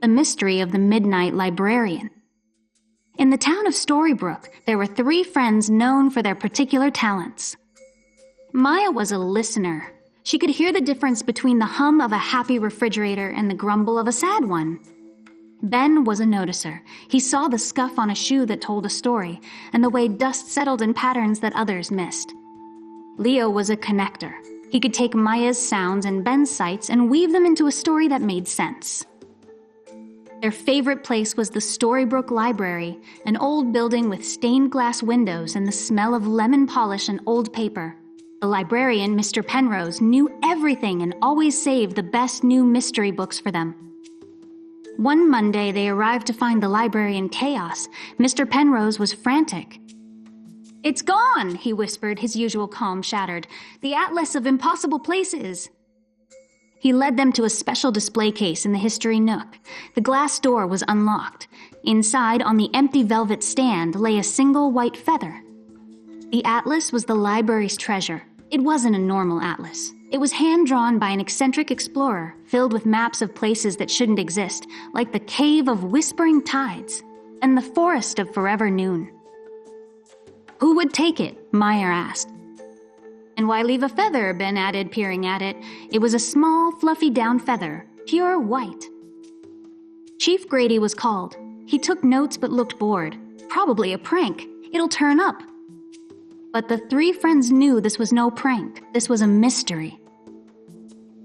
the mystery of the Midnight Librarian. In the town of Storybrooke, there were 3 friends known for their particular talents. Maya was a listener. She could hear the difference between the hum of a happy refrigerator and the grumble of a sad one. Ben was a noticer. He saw the scuff on a shoe that told a story, and the way dust settled in patterns that others missed. Leo was a connector. He could take Maya's sounds and Ben's sights and weave them into a story that made sense. Their favorite place was the Storybrooke Library, an old building with stained glass windows and the smell of lemon polish and old paper. The librarian, Mr. Penrose, knew everything and always saved the best new mystery books for them. One Monday, they arrived to find the library in chaos. Mr. Penrose was frantic. "It's gone," he whispered, his usual calm shattered. "The Atlas of Impossible Places." He led them to a special display case in the history nook. The glass door was unlocked. Inside, on the empty velvet stand, lay a single white feather. The atlas was the library's treasure. It wasn't a normal atlas. It was hand-drawn by an eccentric explorer, filled with maps of places that shouldn't exist, like the Cave of Whispering Tides and the Forest of Forever Noon. "Who would take it?" Meyer asked. "And why leave a feather?" Ben added, peering at it. It was a small, fluffy down feather, pure white. Chief Grady was called. He took notes but looked bored. Probably a prank. It'll turn up. But the 3 friends knew this was no prank. This was a mystery.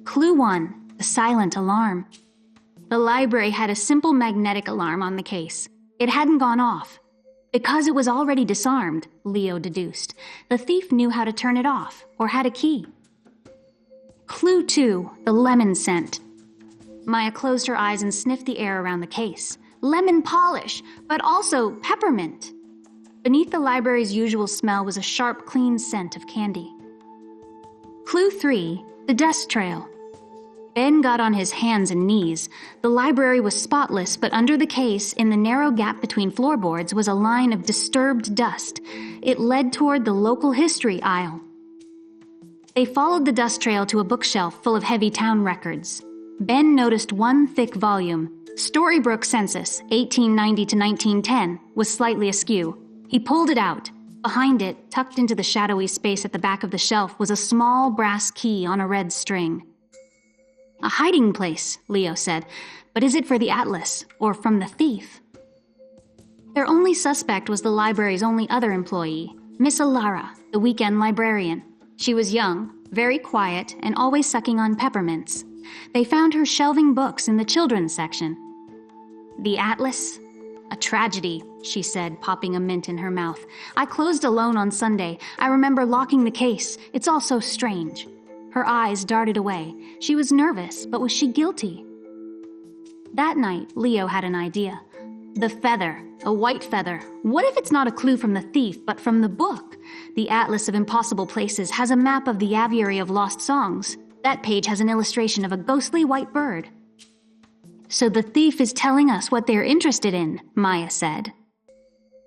Clue 1, the silent alarm. The library had a simple magnetic alarm on the case. It hadn't gone off. Because it was already disarmed, Leo deduced, the thief knew how to turn it off, or had a key. Clue 2, the lemon scent. Maya closed her eyes and sniffed the air around the case. Lemon polish, but also peppermint. Beneath the library's usual smell was a sharp, clean scent of candy. Clue 3, the dust trail. Ben got on his hands and knees. The library was spotless, but under the case, in the narrow gap between floorboards, was a line of disturbed dust. It led toward the local history aisle. They followed the dust trail to a bookshelf full of heavy town records. Ben noticed one thick volume. Storybrooke Census, 1890 to 1910, was slightly askew. He pulled it out. Behind it, tucked into the shadowy space at the back of the shelf, was a small brass key on a red string. "A hiding place," Leo said. "But is it for the atlas, or from the thief?" Their only suspect was the library's only other employee, Miss Alara, the weekend librarian. She was young, very quiet, and always sucking on peppermints. They found her shelving books in the children's section. "The atlas? A tragedy," she said, popping a mint in her mouth. "I closed alone on Sunday. I remember locking the case. It's all so strange." Her eyes darted away. She was nervous, but was she guilty? That night, Leo had an idea. The feather, a white feather. What if it's not a clue from the thief, but from the book? The Atlas of Impossible Places has a map of the Aviary of Lost Songs. That page has an illustration of a ghostly white bird. "So the thief is telling us what they're interested in," Maya said.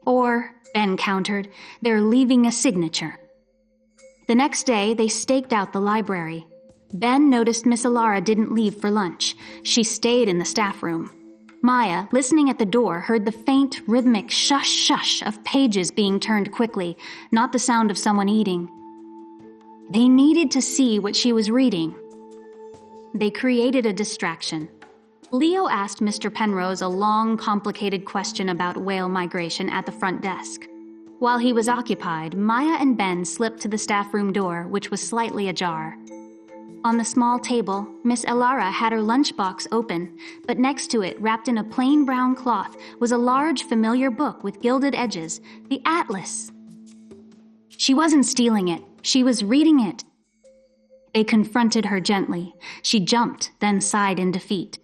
"Or," Ben countered, "they're leaving a signature." The next day, they staked out the library. Ben noticed Miss Alara didn't leave for lunch. She stayed in the staff room. Maya, listening at the door, heard the faint, rhythmic shush-shush of pages being turned quickly, not the sound of someone eating. They needed to see what she was reading. They created a distraction. Leo asked Mr. Penrose a long, complicated question about whale migration at the front desk. While he was occupied, Maya and Ben slipped to the staff room door, which was slightly ajar. On the small table, Miss Alara had her lunchbox open, but next to it, wrapped in a plain brown cloth, was a large, familiar book with gilded edges, the Atlas. She wasn't stealing it. She was reading it. They confronted her gently. She jumped, then sighed in defeat.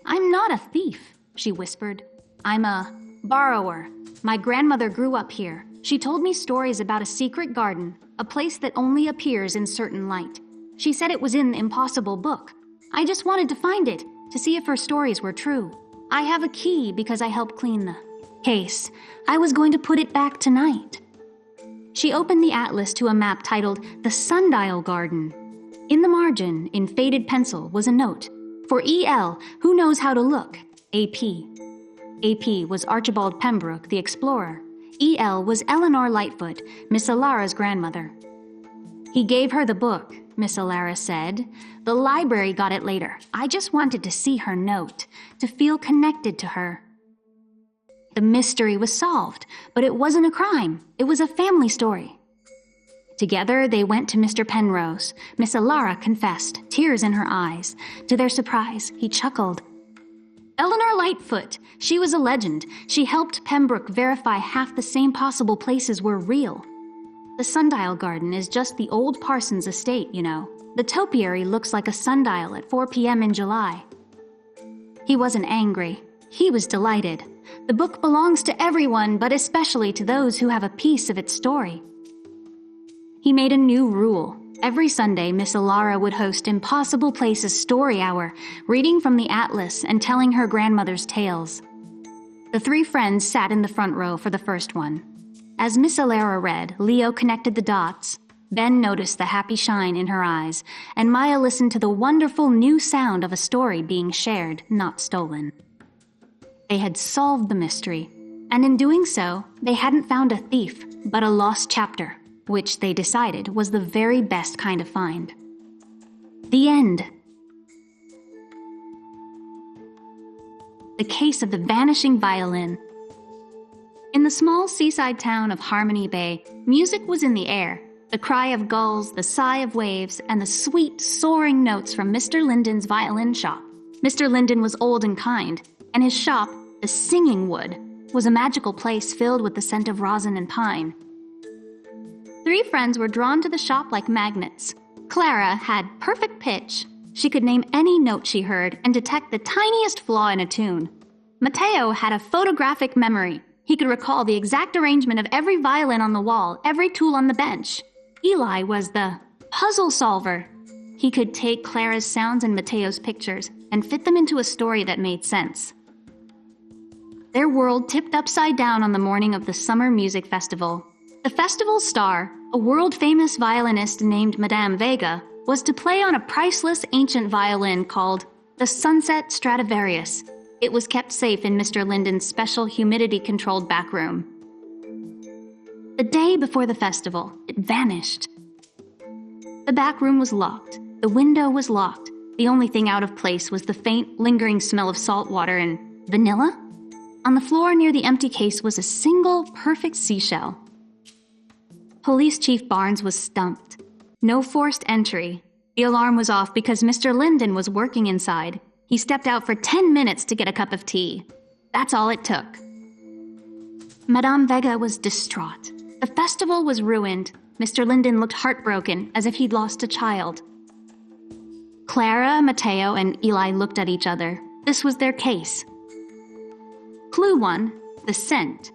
"I'm not a thief," she whispered. "I'm a borrower. My grandmother grew up here. She told me stories about a secret garden, a place that only appears in certain light. She said it was in the Impossible book. I just wanted to find it, to see if her stories were true. I have a key because I helped clean the case. I was going to put it back tonight." She opened the atlas to a map titled The Sundial Garden. In the margin, in faded pencil, was a note. "For E.L., who knows how to look. AP. AP was Archibald Pembroke, the explorer. EL was Eleanor Lightfoot, Miss Alara's grandmother. He gave her the book, Miss Alara said. The library got it later. I just wanted to see her note, to feel connected to her. The mystery was solved, but it wasn't a crime. It was a family story. Together, they went to Mr. Penrose. Miss Alara confessed, tears in her eyes. To their surprise, he chuckled. Eleanor Lightfoot. She was a legend. She helped Pembroke verify half the same possible places were real. The sundial garden is just the old parson's estate, you know. The topiary looks like a sundial at 4 p.m. in July. He wasn't angry. He was delighted. The book belongs to everyone, but especially to those who have a piece of its story. He made a new rule. Every Sunday, Miss Alara would host Impossible Places Story Hour, reading from the Atlas and telling her grandmother's tales. The three friends sat in the front row for the first one. As Miss Alara read, Leo connected the dots. Ben noticed the happy shine in her eyes, and Maya listened to the wonderful new sound of a story being shared, not stolen. They had solved the mystery, and in doing so, they hadn't found a thief, but a lost chapter, which they decided was the very best kind of find. The end. The Case of the Vanishing Violin. In the small seaside town of Harmony Bay, music was in the air. The cry of gulls, the sigh of waves, and the sweet, soaring notes from Mr. Linden's violin shop. Mr. Linden was old and kind, and his shop, the Singing Wood, was a magical place filled with the scent of rosin and pine. Three friends were drawn to the shop like magnets. Clara had perfect pitch. She could name any note she heard and detect the tiniest flaw in a tune. Mateo had a photographic memory. He could recall the exact arrangement of every violin on the wall, every tool on the bench. Eli was the puzzle solver. He could take Clara's sounds and Mateo's pictures and fit them into a story that made sense. Their world tipped upside down on the morning of the Summer Music Festival. The festival's star, a world-famous violinist named Madame Vega, was to play on a priceless ancient violin called the Sunset Stradivarius. It was kept safe in Mr. Linden's special humidity-controlled back room. The day before the festival, it vanished. The back room was locked. The window was locked. The only thing out of place was the faint, lingering smell of salt water and vanilla. On the floor near the empty case was a single, perfect seashell. Police Chief Barnes was stumped. No forced entry. The alarm was off because Mr. Linden was working inside. He stepped out for 10 minutes to get a cup of tea. That's all it took. Madame Vega was distraught. The festival was ruined. Mr. Linden looked heartbroken, as if he'd lost a child. Clara, Mateo, and Eli looked at each other. This was their case. Clue 1, the scent.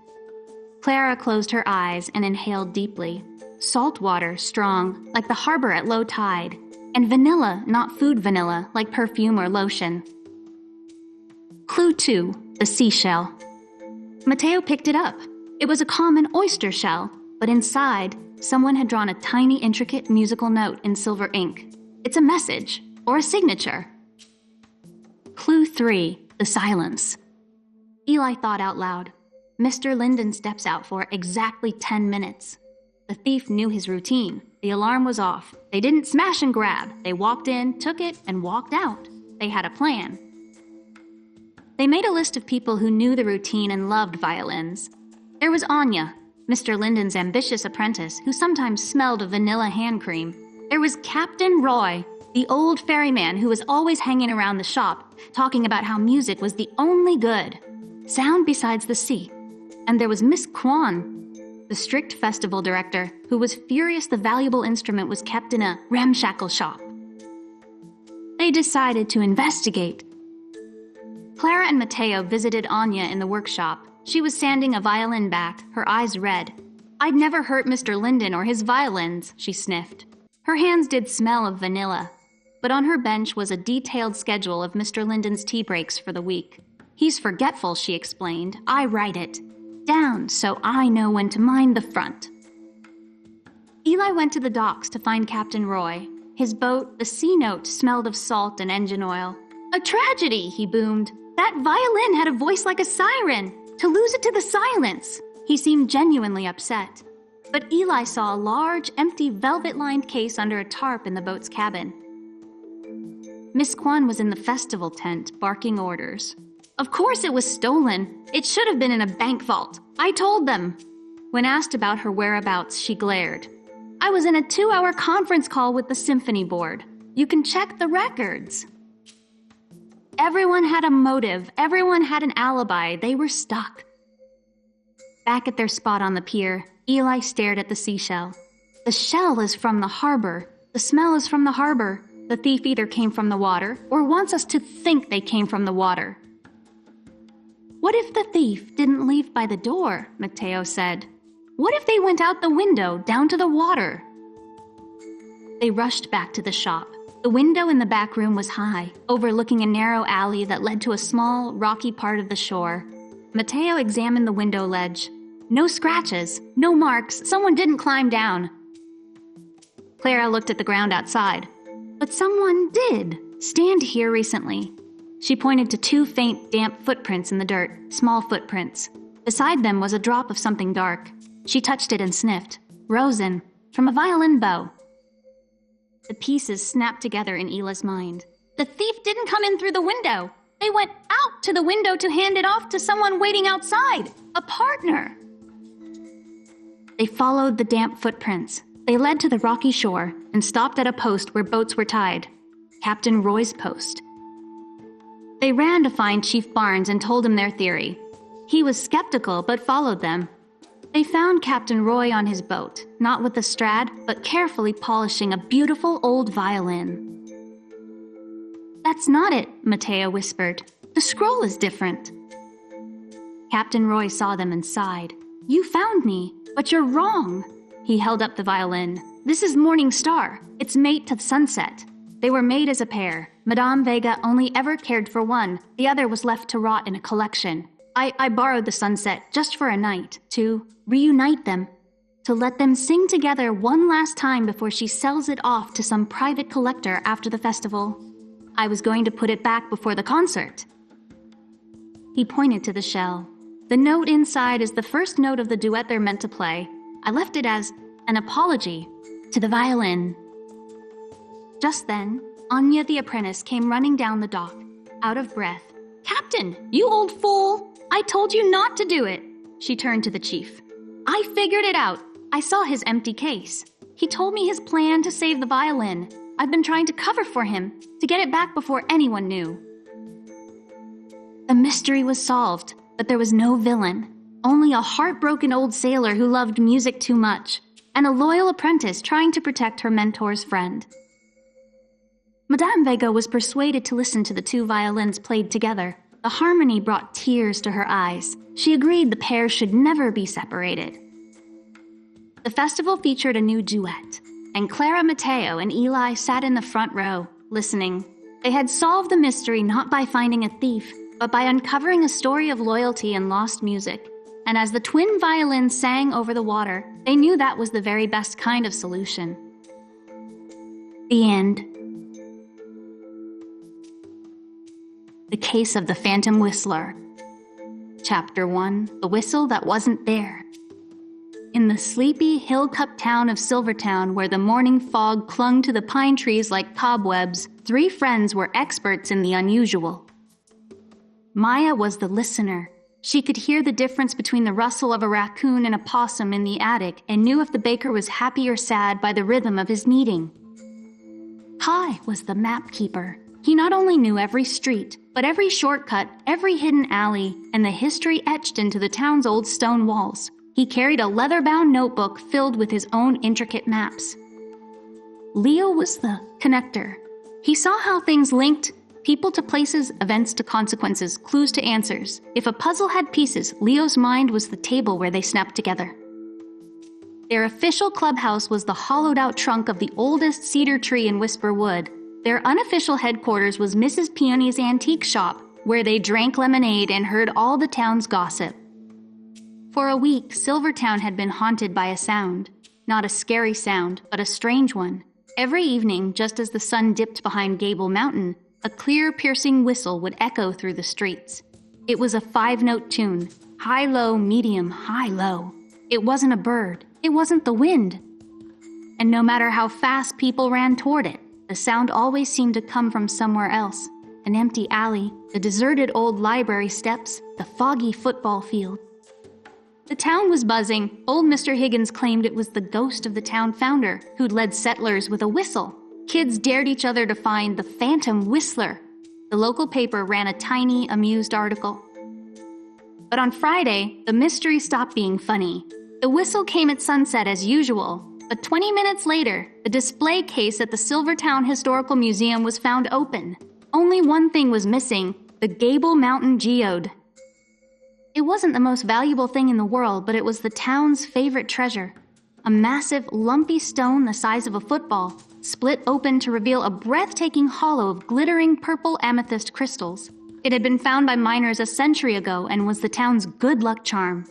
Clara closed her eyes and inhaled deeply. Salt water, strong, like the harbor at low tide. And vanilla, not food vanilla, like perfume or lotion. Clue 2, the seashell. Mateo picked it up. It was a common oyster shell, but inside, someone had drawn a tiny, intricate musical note in silver ink. It's a message, or a signature. Clue 3, the silence. Eli thought out loud. Mr. Linden steps out for exactly 10 minutes. The thief knew his routine. The alarm was off. They didn't smash and grab. They walked in, took it, and walked out. They had a plan. They made a list of people who knew the routine and loved violins. There was Anya, Mr. Linden's ambitious apprentice, who sometimes smelled of vanilla hand cream. There was Captain Roy, the old ferryman who was always hanging around the shop, talking about how music was the only good. Sound besides the sea. And there was Miss Kwan, the strict festival director, who was furious the valuable instrument was kept in a ramshackle shop. They decided to investigate. Clara and Mateo visited Anya in the workshop. She was sanding a violin back, her eyes red. I'd never hurt Mr. Linden or his violins, she sniffed. Her hands did smell of vanilla, but on her bench was a detailed schedule of Mr. Linden's tea breaks for the week. He's forgetful, she explained. I write it down so I know when to mind the front. Eli went to the docks to find Captain Roy. His boat, the Sea Note, smelled of salt and engine oil. A tragedy, he boomed. That violin had a voice like a siren. To lose it to the silence. He seemed genuinely upset. But Eli saw a large, empty, velvet-lined case under a tarp in the boat's cabin. Miss Kwan was in the festival tent, barking orders. Of course it was stolen. It should have been in a bank vault. I told them. When asked about her whereabouts, she glared. I was in a 2-hour conference call with the symphony board. You can check the records. Everyone had a motive. Everyone had an alibi. They were stuck. Back at their spot on the pier, Eli stared at the seashell. The shell is from the harbor. The smell is from the harbor. The thief either came from the water or wants us to think they came from the water. What if the thief didn't leave by the door? Mateo said. What if they went out the window down to the water? They rushed back to the shop. The window in the back room was high, overlooking a narrow alley that led to a small, rocky part of the shore. Mateo examined the window ledge. No scratches, no marks, someone didn't climb down. Clara looked at the ground outside. But someone did stand here recently. She pointed to 2 faint, damp footprints in the dirt, small footprints. Beside them was a drop of something dark. She touched it and sniffed. Rosin, from a violin bow. The pieces snapped together in Ila's mind. The thief didn't come in through the window. They went out to the window to hand it off to someone waiting outside. A partner. They followed the damp footprints. They led to the rocky shore and stopped at a post where boats were tied. Captain Roy's post. They ran to find Chief Barnes and told him their theory. He was skeptical but followed them. They found Captain Roy on his boat, not with a strad, but carefully polishing a beautiful old violin. That's not it, Mateo whispered. The scroll is different. Captain Roy saw them and sighed. You found me, but you're wrong. He held up the violin. This is Morning Star. It's mate to sunset. They were made as a pair. Madame Vega only ever cared for one. The other was left to rot in a collection. I borrowed the sunset just for a night, to reunite them, to let them sing together one last time before she sells it off to some private collector after the festival. I was going to put it back before the concert. He pointed to the shell. The note inside is the first note of the duet they're meant to play. I left it as an apology to the violin. Just then, Anya the apprentice came running down the dock, out of breath. Captain, you old fool! I told you not to do it! She turned to the chief. I figured it out. I saw his empty case. He told me his plan to save the violin. I've been trying to cover for him, to get it back before anyone knew. The mystery was solved, but there was no villain. Only a heartbroken old sailor who loved music too much, and a loyal apprentice trying to protect her mentor's friend. Madame Vega was persuaded to listen to the 2 violins played together. The harmony brought tears to her eyes. She agreed the pair should never be separated. The festival featured a new duet, and Clara, Mateo, and Eli sat in the front row, listening. They had solved the mystery not by finding a thief, but by uncovering a story of loyalty and lost music. And as the twin violins sang over the water, they knew that was the very best kind of solution. The end. The Case of the Phantom Whistler. Chapter 1, The Whistle That Wasn't There. In the sleepy, hill-cup town of Silvertown, where the morning fog clung to the pine trees like cobwebs, 3 friends were experts in the unusual. Maya was the listener. She could hear the difference between the rustle of a raccoon and a possum in the attic and knew if the baker was happy or sad by the rhythm of his kneading. Kai was the map keeper. He not only knew every street, but every shortcut, every hidden alley, and the history etched into the town's old stone walls. He carried a leather-bound notebook filled with his own intricate maps. Leo was the connector. He saw how things linked, people to places, events to consequences, clues to answers. If a puzzle had pieces, Leo's mind was the table where they snapped together. Their official clubhouse was the hollowed-out trunk of the oldest cedar tree in Whisper Wood. Their unofficial headquarters was Mrs. Peony's antique shop, where they drank lemonade and heard all the town's gossip. For a week, Silvertown had been haunted by a sound. Not a scary sound, but a strange one. Every evening, just as the sun dipped behind Gable Mountain, A clear, piercing whistle would echo through the streets. It was a 5-note tune, high-low, medium, high-low. It wasn't a bird. It wasn't the wind. And no matter how fast people ran toward it, the sound always seemed to come from somewhere else. An empty alley, the deserted old library steps, the foggy football field. The town was buzzing. Old Mr. Higgins claimed it was the ghost of the town founder who'd led settlers with a whistle. Kids dared each other to find the phantom whistler. The local paper ran a tiny, amused article. But on Friday, the mystery stopped being funny. The whistle came at sunset as usual, but 20 minutes later, the display case at the Silvertown Historical Museum was found open. Only one thing was missing, the Gable Mountain geode. It wasn't the most valuable thing in the world, but it was the town's favorite treasure. A massive, lumpy stone the size of a football, split open to reveal a breathtaking hollow of glittering purple amethyst crystals. It had been found by miners a century ago and was the town's good luck charm.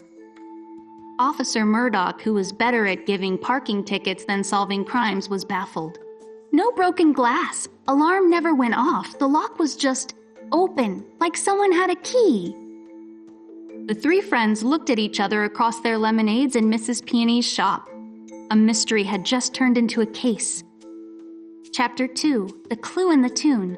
Officer Murdoch, who was better at giving parking tickets than solving crimes, was baffled. No broken glass. Alarm never went off. The lock was just open, like someone had a key. The three friends looked at each other across their lemonades in Mrs. Peony's shop. A mystery had just turned into a case. Chapter 2, The Clue in the Tune.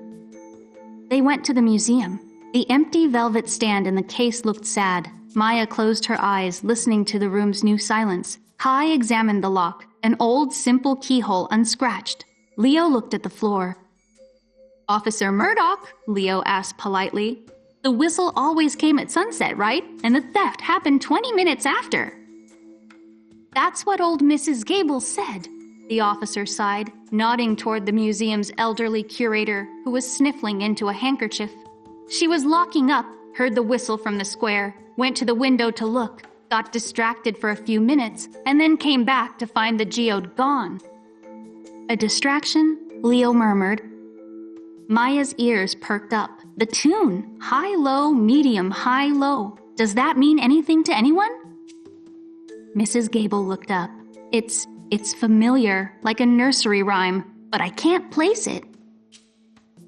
They went to the museum. The empty velvet stand in the case looked sad. Maya closed her eyes, listening to the room's new silence. Kai examined the lock, an old, simple keyhole unscratched. Leo looked at the floor. "Officer Murdoch," Leo asked politely. "The whistle always came at sunset, right? And the theft happened 20 minutes after." "That's what old Mrs. Gable said," the officer sighed, nodding toward the museum's elderly curator, who was sniffling into a handkerchief. "She was locking up, heard the whistle from the square, went to the window to look, got distracted for a few minutes, and then came back to find the geode gone." "A distraction?" Leo murmured. Maya's ears perked up. The tune, high, low, medium, high, low. Does that mean anything to anyone? Mrs. Gable looked up. It's familiar, like a nursery rhyme, but I can't place it.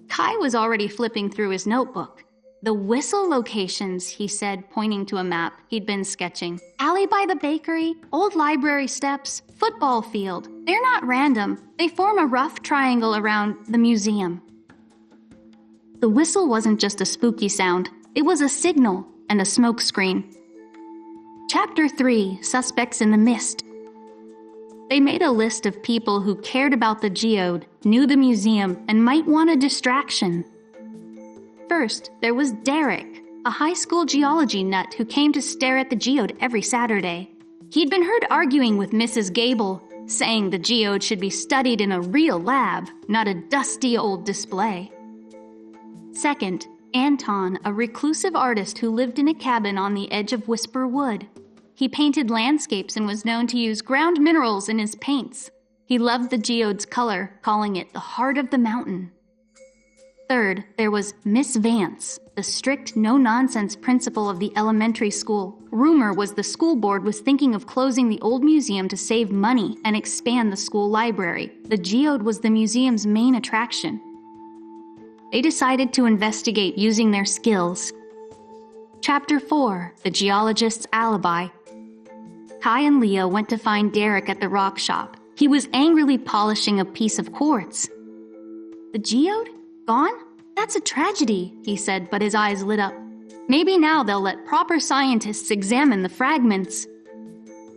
Kai was already flipping through his notebook. "The whistle locations," he said, pointing to a map he'd been sketching. "Alley by the bakery, old library steps, football field. They're not random. They form a rough triangle around the museum." The whistle wasn't just a spooky sound. It was a signal and a smoke screen. Chapter 3, Suspects in the Mist. They made a list of people who cared about the geode, knew the museum, and might want a distraction. First, there was Derek, a high school geology nut who came to stare at the geode every Saturday. He'd been heard arguing with Mrs. Gable, saying the geode should be studied in a real lab, not a dusty old display. Second, Anton, a reclusive artist who lived in a cabin on the edge of Whisper Wood. He painted landscapes and was known to use ground minerals in his paints. He loved the geode's color, calling it the heart of the mountain. Third, there was Miss Vance, the strict, no-nonsense principal of the elementary school. Rumor was the school board was thinking of closing the old museum to save money and expand the school library. The geode was the museum's main attraction. They decided to investigate using their skills. Chapter 4, The Geologist's Alibi. Kai and Leo went to find Derek at the rock shop. He was angrily polishing a piece of quartz. "The geode? Gone? That's a tragedy," he said, but his eyes lit up. "Maybe now they'll let proper scientists examine the fragments."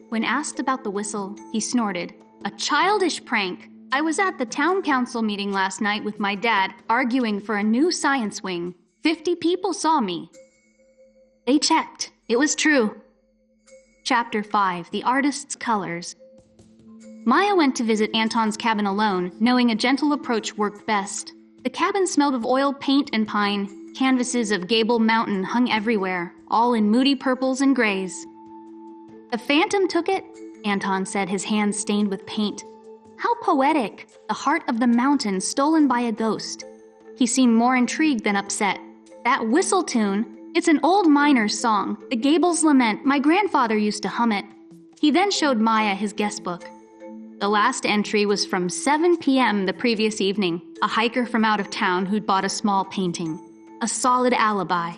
When asked about the whistle, he snorted. "A childish prank. I was at the town council meeting last night with my dad, arguing for a new science wing. 50 people saw me." They checked. It was true. Chapter 5, The Artist's Colors. Maya went to visit Anton's cabin alone, knowing a gentle approach worked best. The cabin smelled of oil paint and pine. Canvases of Gable Mountain hung everywhere, all in moody purples and grays. "The phantom took it," Anton said, his hands stained with paint. "How poetic! The heart of the mountain stolen by a ghost." He seemed more intrigued than upset. "That whistle tune, it's an old miner's song, the Gable's Lament. My grandfather used to hum it." He then showed Maya his guest book. The last entry was from 7 p.m. the previous evening, a hiker from out of town who'd bought a small painting. A solid alibi.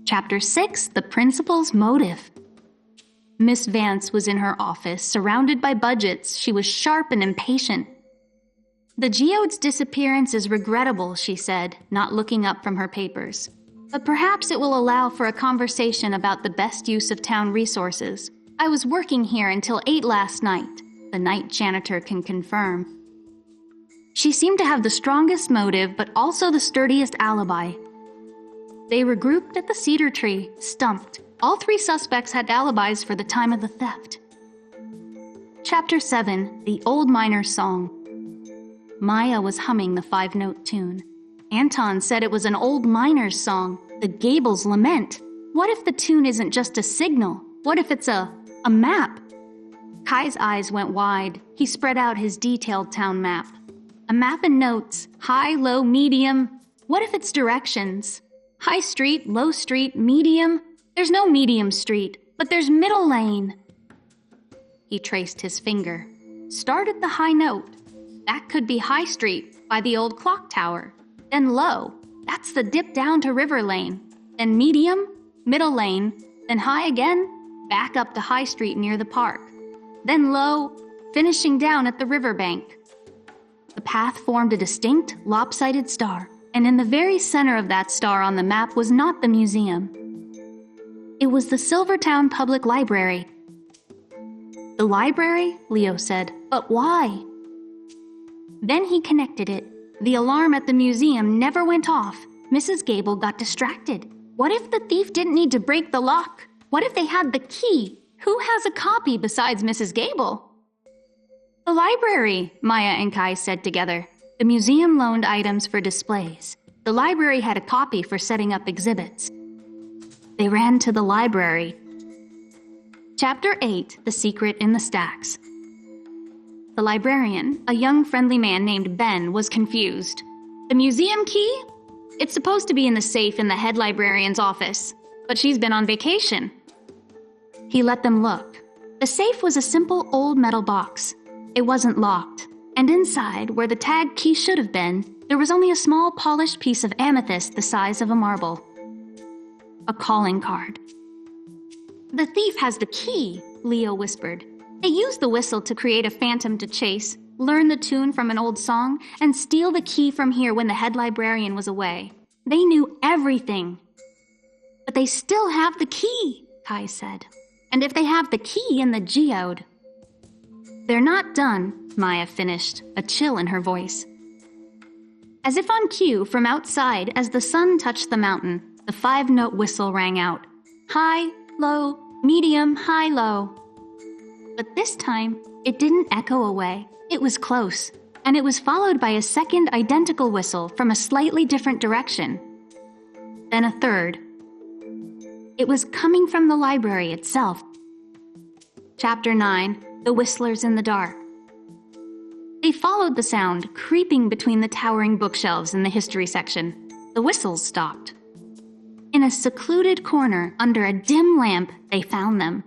Chapter 6, The Principal's Motive. Miss Vance was in her office, surrounded by budgets. She was sharp and impatient. "The geode's disappearance is regrettable," she said, not looking up from her papers. "But perhaps it will allow for a conversation about the best use of town resources. I was working here until 8 last night. The night janitor can confirm." She seemed to have the strongest motive, but also the sturdiest alibi. They regrouped at the cedar tree, stumped. All 3 suspects had alibis for the time of the theft. Chapter 7, The Old Miner's Song. Maya was humming the 5-note tune. Anton said it was an old miner's song, the Gable's Lament. What if the tune isn't just a signal? What if it's a map? Kai's eyes went wide. He spread out his detailed town map. A map and notes, high, low, medium. What if it's directions? High street, low street, medium. There's no medium street, but there's middle lane. He traced his finger. Start at the high note. That could be High Street, by the old clock tower. Then low. That's the dip down to River Lane. Then medium, middle lane. Then high again, back up to High Street near the park. Then low, finishing down at the riverbank. The path formed a distinct, lopsided star, and in the very center of that star on the map was not the museum. It was the Silvertown Public Library. "The library?" Leo said. "But why?" Then he connected it. The alarm at the museum never went off. Mrs. Gable got distracted. What if the thief didn't need to break the lock? What if they had the key? Who has a copy besides Mrs. Gable? "The library," Maya and Kai said together. The museum loaned items for displays. The library had a copy for setting up exhibits. They ran to the library. Chapter 8, The Secret in the Stacks. The librarian, a young friendly man named Ben, was confused. "The museum key? It's supposed to be in the safe in the head librarian's office, but she's been on vacation." He let them look. The safe was a simple old metal box. It wasn't locked, and inside, where the tag key should have been, there was only a small polished piece of amethyst the size of a marble. A calling card. "The thief has the key," Leo whispered. "They used the whistle to create a phantom to chase, learn the tune from an old song, and steal the key from here when the head librarian was away. They knew everything." "But they still have the key," Kai said. "And if they have the key in the geode..." "They're not done," Maya finished, a chill in her voice. As if on cue, from outside, as the sun touched the mountain, the 5-note whistle rang out. High, low, medium, high, low. But this time, it didn't echo away. It was close, and it was followed by a second identical whistle from a slightly different direction. Then a third. It was coming from the library itself. Chapter 9, The Whistlers in the Dark. They followed the sound, creeping between the towering bookshelves in the history section. The whistles stopped. In a secluded corner, under a dim lamp, they found them.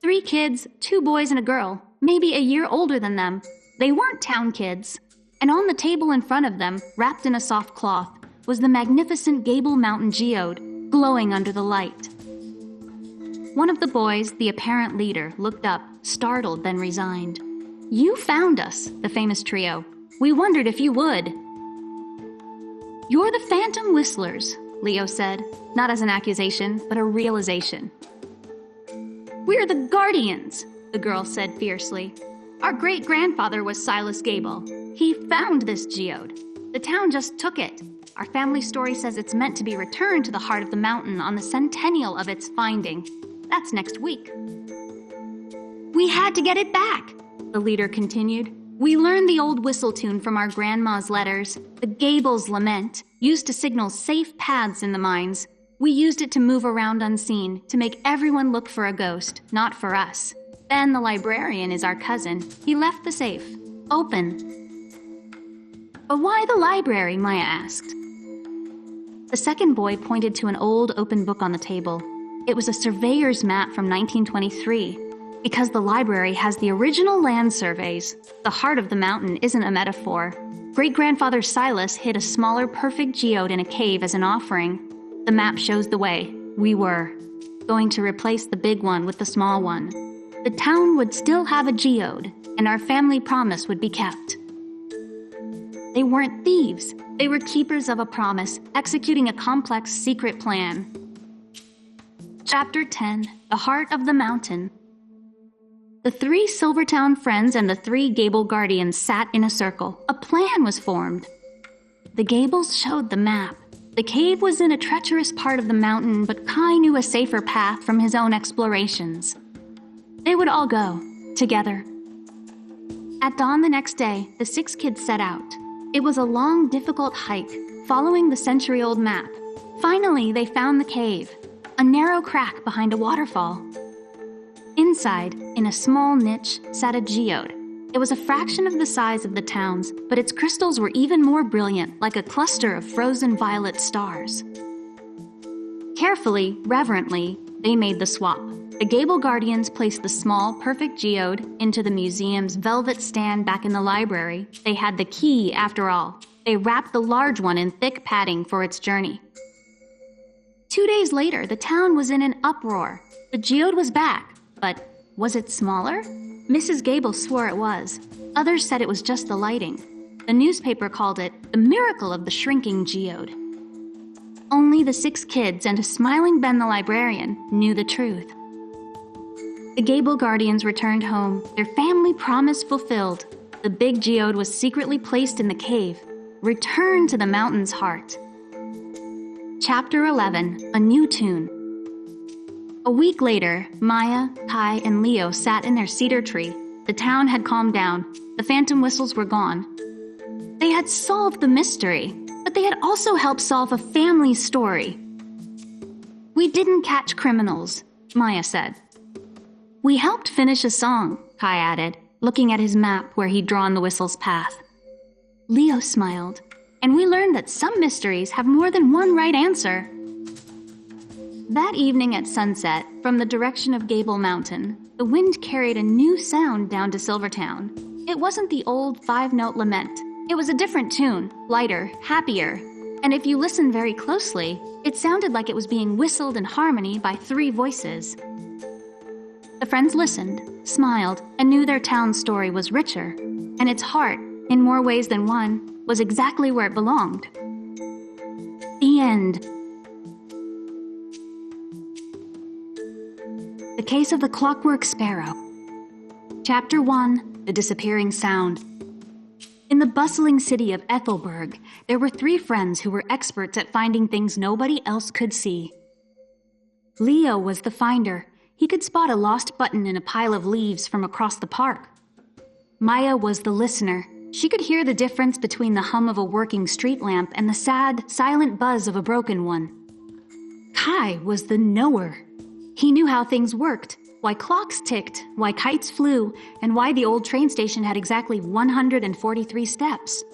3 kids, 2 boys and a girl, maybe a year older than them. They weren't town kids. And on the table in front of them, wrapped in a soft cloth, was the magnificent Gable Mountain geode, glowing under the light. One of the boys, the apparent leader, looked up, startled then resigned. "You found us," the famous trio. "We wondered if you would." "You're the Phantom Whistlers," Leo said, not as an accusation, but a realization. "We're the Guardians," the girl said fiercely. "Our great-grandfather was Silas Gable. He found this geode. The town just took it. Our family story says it's meant to be returned to the heart of the mountain on the centennial of its finding. That's next week." "We had to get it back," the leader continued. "We learned the old whistle tune from our grandma's letters, the Gable's Lament, used to signal safe paths in the mines. We used it to move around unseen, to make everyone look for a ghost, not for us. Ben, the librarian, is our cousin. He left the safe. Open." "But why the library?" Maya asked. The second boy pointed to an old open book on the table. It was a surveyor's map from 1923. Because the library has the original land surveys, the heart of the mountain isn't a metaphor. Great-grandfather Silas hid a smaller perfect geode in a cave as an offering. The map shows the way. We were going to replace the big one with the small one. The town would still have a geode, and our family promise would be kept. They weren't thieves. They were keepers of a promise, executing a complex secret plan. Chapter 10, The Heart of the Mountain. The 3 Silvertown friends and the 3 Gable guardians sat in a circle. A plan was formed. The Gables showed the map. The cave was in a treacherous part of the mountain, but Kai knew a safer path from his own explorations. They would all go, together. At dawn the next day, the 6 kids set out. It was a long, difficult hike, following the century-old map. Finally, they found the cave, a narrow crack behind a waterfall. Inside, in a small niche, sat a geode. It was a fraction of the size of the town's, but its crystals were even more brilliant, like a cluster of frozen violet stars. Carefully, reverently, they made the swap. The Gable Guardians placed the small, perfect geode into the museum's velvet stand back in the library. They had the key, after all. They wrapped the large one in thick padding for its journey. 2 days later, the town was in an uproar. The geode was back, but was it smaller? Mrs. Gable swore it was. Others said it was just the lighting. The newspaper called it the miracle of the shrinking geode. Only the 6 kids and a smiling Ben the librarian knew the truth. The Gable Guardians returned home, their family promise fulfilled. The big geode was secretly placed in the cave. Return to the mountain's heart. Chapter 11, A New Tune. A week later, Maya, Kai, and Leo sat in their cedar tree. The town had calmed down. The phantom whistles were gone. They had solved the mystery, but they had also helped solve a family story. We didn't catch criminals, Maya said. We helped finish a song, Kai added, looking at his map where he'd drawn the whistle's path. Leo smiled, and we learned that some mysteries have more than one right answer. That evening at sunset, from the direction of Gable Mountain, the wind carried a new sound down to Silvertown. It wasn't the old 5-note lament. It was a different tune, lighter, happier. And if you listen very closely, it sounded like it was being whistled in harmony by 3 voices. The friends listened, smiled, and knew their town's story was richer, and its heart, in more ways than one, was exactly where it belonged. The end. The Case of the Clockwork Sparrow. Chapter 1, The Disappearing Sound. In the bustling city of Ethelberg, there were 3 friends who were experts at finding things nobody else could see. Leo was the finder. He could spot a lost button in a pile of leaves from across the park. Maya was the listener. She could hear the difference between the hum of a working street lamp and the sad, silent buzz of a broken one. Kai was the knower. He knew how things worked, why clocks ticked, why kites flew, and why the old train station had exactly 143 steps.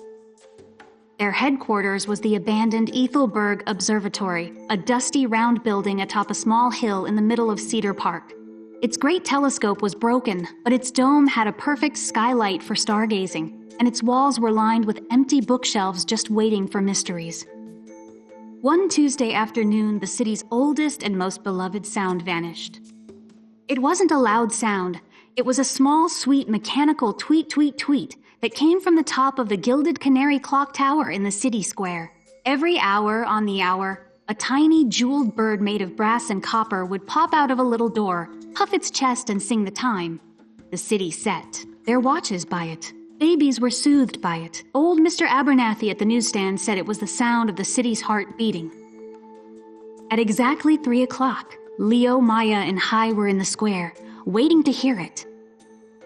Their headquarters was the abandoned Ethelberg Observatory, a dusty round building atop a small hill in the middle of Cedar Park. Its great telescope was broken, but its dome had a perfect skylight for stargazing, and its walls were lined with empty bookshelves just waiting for mysteries. One Tuesday afternoon, the city's oldest and most beloved sound vanished. It wasn't a loud sound. It was a small, sweet, mechanical tweet, tweet, tweet that came from the top of the gilded canary clock tower in the city square. Every hour on the hour, a tiny, jeweled bird made of brass and copper would pop out of a little door, puff its chest, and sing the time. The city set. Their watches by it. Babies were soothed by it. Old Mr. Abernathy at the newsstand said it was the sound of the city's heart beating. At exactly 3 o'clock, Leo, Maya, and Hai were in the square, waiting to hear it.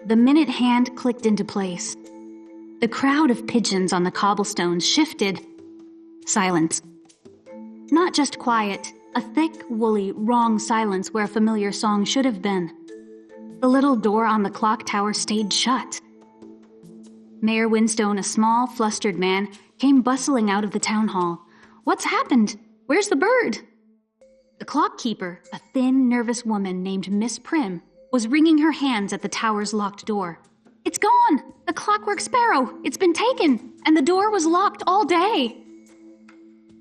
The minute hand clicked into place. The crowd of pigeons on the cobblestones shifted. Silence. Not just quiet, a thick, woolly, wrong silence where a familiar song should have been. The little door on the clock tower stayed shut. Mayor Winstone, a small, flustered man, came bustling out of the town hall. "What's happened? Where's the bird?" The clock keeper, a thin, nervous woman named Miss Prim, was wringing her hands at the tower's locked door. "It's gone! The Clockwork Sparrow! It's been taken! And the door was locked all day!"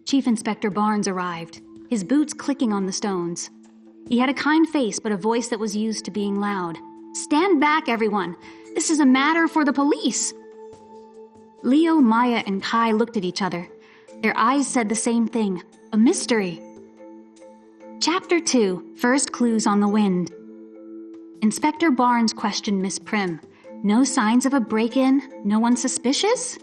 Chief Inspector Barnes arrived, his boots clicking on the stones. He had a kind face, but a voice that was used to being loud. "Stand back, everyone! This is a matter for the police!" Leo, Maya, and Kai looked at each other. Their eyes said the same thing: a mystery. Chapter 2, First Clues on the Wind. Inspector Barnes questioned Miss Prim. No signs of a break-in? No one suspicious?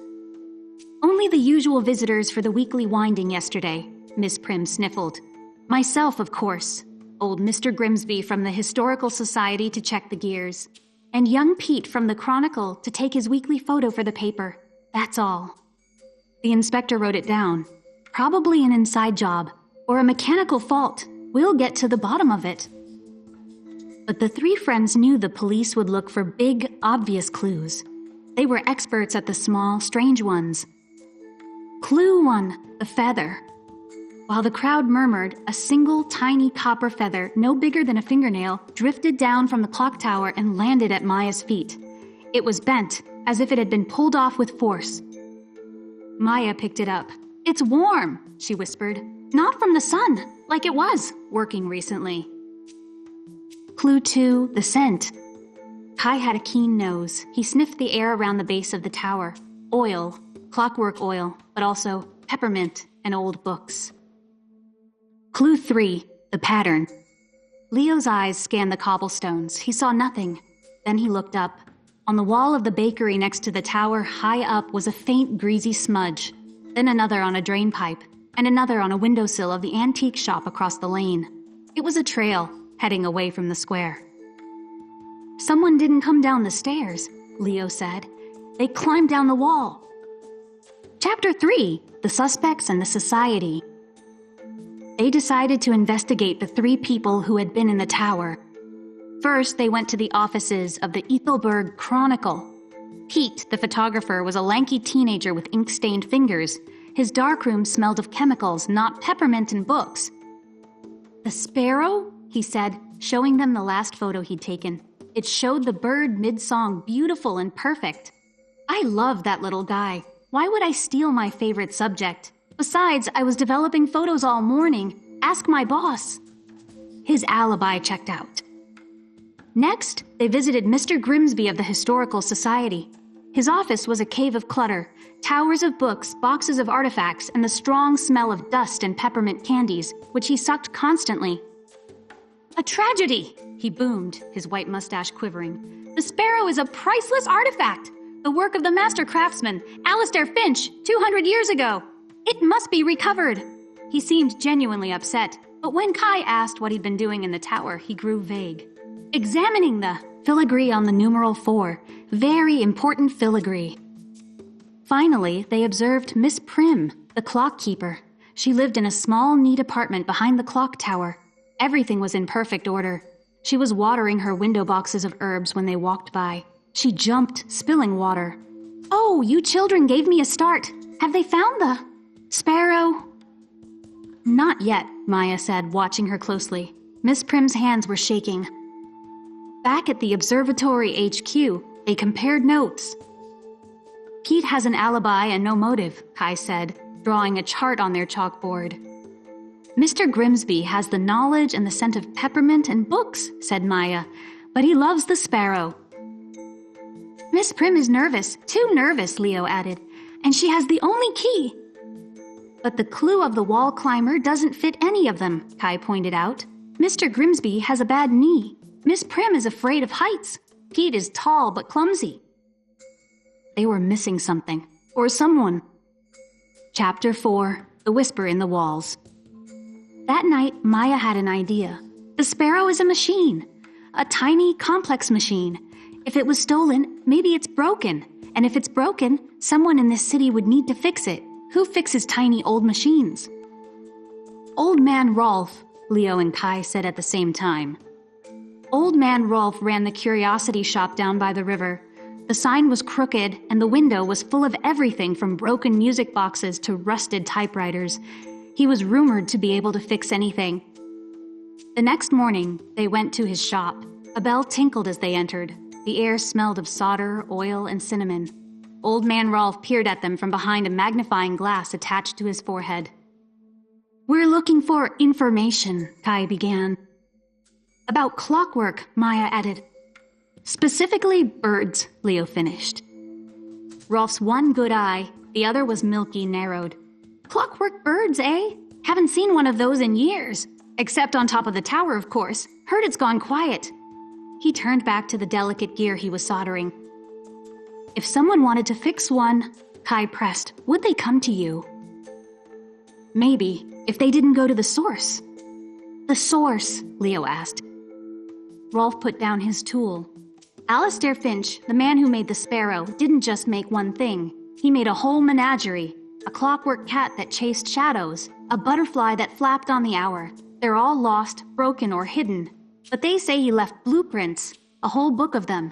"Only the usual visitors for the weekly winding yesterday," Miss Prim sniffled. "Myself, of course. Old Mr. Grimsby from the Historical Society to check the gears. And young Pete from the Chronicle to take his weekly photo for the paper. That's all." The inspector wrote it down. "Probably an inside job, or a mechanical fault. We'll get to the bottom of it." But the three friends knew the police would look for big, obvious clues. They were experts at the small, strange ones. Clue 1, the feather. While the crowd murmured, a single, tiny copper feather, no bigger than a fingernail, drifted down from the clock tower and landed at Maya's feet. It was bent, as if it had been pulled off with force. Maya picked it up. "It's warm," she whispered. "Not from the sun, like it was working recently." Clue 2, the scent. Kai had a keen nose. He sniffed the air around the base of the tower. Oil, clockwork oil, but also peppermint and old books. Clue 3, the pattern. Leo's eyes scanned the cobblestones. He saw nothing. Then he looked up. On the wall of the bakery next to the tower, high up, was a faint, greasy smudge. Then another on a drain pipe, and another on a windowsill of the antique shop across the lane. It was a trail, heading away from the square. "Someone didn't come down the stairs," Leo said. "They climbed down the wall." Chapter 3, the suspects and the society. They decided to investigate the three people who had been in the tower. First, they went to the offices of the Ethelberg Chronicle. Pete, the photographer, was a lanky teenager with ink-stained fingers. His darkroom smelled of chemicals, not peppermint and books. "The sparrow?" he said, showing them the last photo he'd taken. It showed the bird mid-song, beautiful and perfect. "I love that little guy. Why would I steal my favorite subject? Besides, I was developing photos all morning. Ask my boss." His alibi checked out. Next, they visited Mr. Grimsby of the Historical Society. His office was a cave of clutter, towers of books, boxes of artifacts, and the strong smell of dust and peppermint candies, which he sucked constantly. "A tragedy!" he boomed, his white mustache quivering. "The sparrow is a priceless artifact, the work of the master craftsman, Alistair Finch, 200 years ago. It must be recovered." He seemed genuinely upset, but when Kai asked what he'd been doing in the tower, he grew vague. "Examining the filigree on the numeral 4. Very important filigree." Finally, they observed Miss Prim, the clock keeper. She lived in a small, neat apartment behind the clock tower. Everything was in perfect order. She was watering her window boxes of herbs when they walked by. She jumped, spilling water. "Oh, you children gave me a start. Have they found the sparrow?" "Not yet," Maya said, watching her closely. Miss Prim's hands were shaking. Back at the observatory HQ, they compared notes. "Pete has an alibi and no motive," Kai said, drawing a chart on their chalkboard. "Mr. Grimsby has the knowledge and the scent of peppermint and books," said Maya, "but he loves the sparrow." "Miss Prim is nervous, too nervous," Leo added, "and she has the only key." "But the clue of the wall climber doesn't fit any of them," Kai pointed out. "Mr. Grimsby has a bad knee. Miss Prim is afraid of heights. Pete is tall but clumsy." They were missing something, or someone. Chapter 4, The Whisper in the Walls. That night, Maya had an idea. The sparrow is a machine. A tiny, complex machine. If it was stolen, maybe it's broken. And if it's broken, someone in this city would need to fix it. Who fixes tiny old machines? "Old Man Rolf," Leo and Kai said at the same time. Old Man Rolf ran the curiosity shop down by the river. The sign was crooked, and the window was full of everything from broken music boxes to rusted typewriters. He was rumored to be able to fix anything. The next morning, they went to his shop. A bell tinkled as they entered. The air smelled of solder, oil, and cinnamon. Old Man Rolfe peered at them from behind a magnifying glass attached to his forehead. "We're looking for information," Kai began. "About clockwork," Maya added. "Specifically birds," Leo finished. Rolfe's one good eye, the other was milky, narrowed. "Clockwork birds, eh? Haven't seen one of those in years. Except on top of the tower, of course. Heard it's gone quiet." He turned back to the delicate gear he was soldering. "If someone wanted to fix one," Kai pressed, "would they come to you?" "Maybe, if they didn't go to the source." "The source?" Leo asked. Rolfe put down his tool. Alistair Finch, the man who made the sparrow, didn't just make one thing. He made a whole menagerie. A clockwork cat that chased shadows, a butterfly that flapped on the hour. They're all lost, broken, or hidden. But they say he left blueprints, a whole book of them.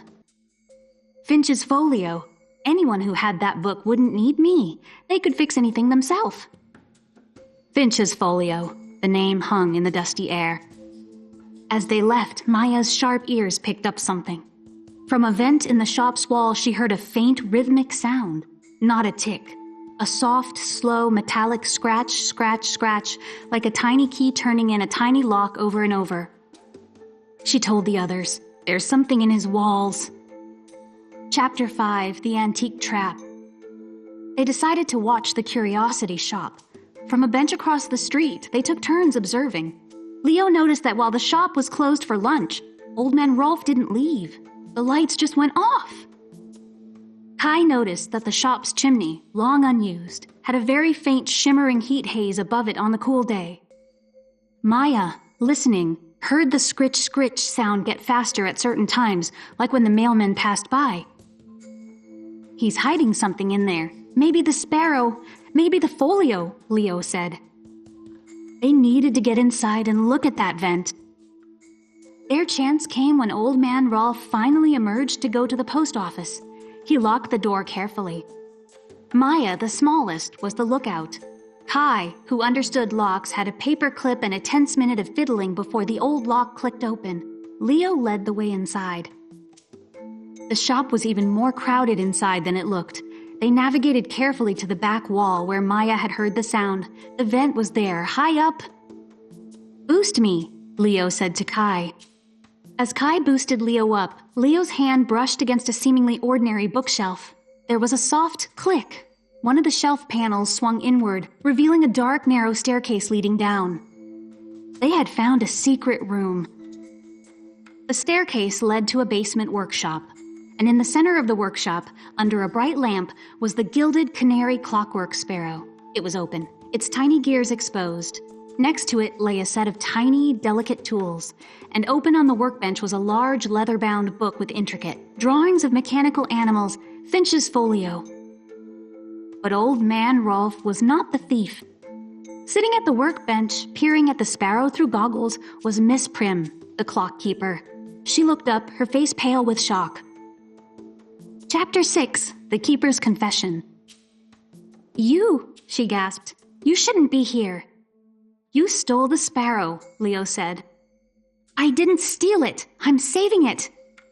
Finch's folio. Anyone who had that book wouldn't need me. They could fix anything themselves. Finch's folio. The name hung in the dusty air. As they left, Maya's sharp ears picked up something. From a vent in the shop's wall, she heard a faint, rhythmic sound. Not a tick. A soft, slow, metallic scratch, scratch, scratch, like a tiny key turning in a tiny lock over and over. She told the others, "There's something in his walls." Chapter 5, The Antique Trap. They decided to watch the curiosity shop. From a bench across the street, they took turns observing. Leo noticed that while the shop was closed for lunch, Old Man Rolfe didn't leave. The lights just went off. Kai noticed that the shop's chimney, long unused, had a very faint shimmering heat haze above it on the cool day. Maya, listening, heard the scritch-scritch sound get faster at certain times, like when the mailman passed by. "He's hiding something in there. Maybe the sparrow, maybe the folio," Leo said. They needed to get inside and look at that vent. Their chance came when Old Man Rolfe finally emerged to go to the post office. He locked the door carefully. Maya, the smallest, was the lookout. Kai, who understood locks, had a paper clip and a tense minute of fiddling before the old lock clicked open. Leo led the way inside. The shop was even more crowded inside than it looked. They navigated carefully to the back wall where Maya had heard the sound. The vent was there, high up. "Boost me," Leo said to Kai. As Kai boosted Leo up, Leo's hand brushed against a seemingly ordinary bookshelf. There was a soft click. One of the shelf panels swung inward, revealing a dark, narrow staircase leading down. They had found a secret room. The staircase led to a basement workshop, and in the center of the workshop, under a bright lamp, was the gilded canary clockwork sparrow. It was open, its tiny gears exposed. Next to it lay a set of tiny, delicate tools, and open on the workbench was a large leather-bound book with intricate drawings of mechanical animals, Finch's folio. But Old Man Rolfe was not the thief. Sitting at the workbench, peering at the sparrow through goggles, was Miss Prim, the clock keeper. She looked up, her face pale with shock. Chapter 6, The Keeper's Confession. "You," she gasped, "you shouldn't be here." "You stole the sparrow," Leo said. "I didn't steal it. I'm saving it."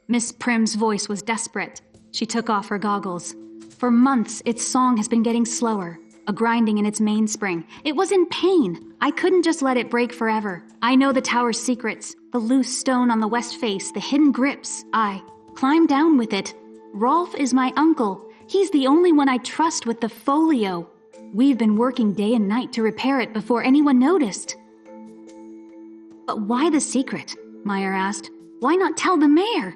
Miss Prim's voice was desperate. She took off her goggles. For months, its song has been getting slower, a grinding in its mainspring. It was in pain. I couldn't just let it break forever. I know the tower's secrets, the loose stone on the west face, the hidden grips. I climbed down with it. Rolfe is my uncle. He's the only one I trust with the folio. We've been working day and night to repair it before anyone noticed. "But why the secret?" Meyer asked. "Why not tell the mayor?"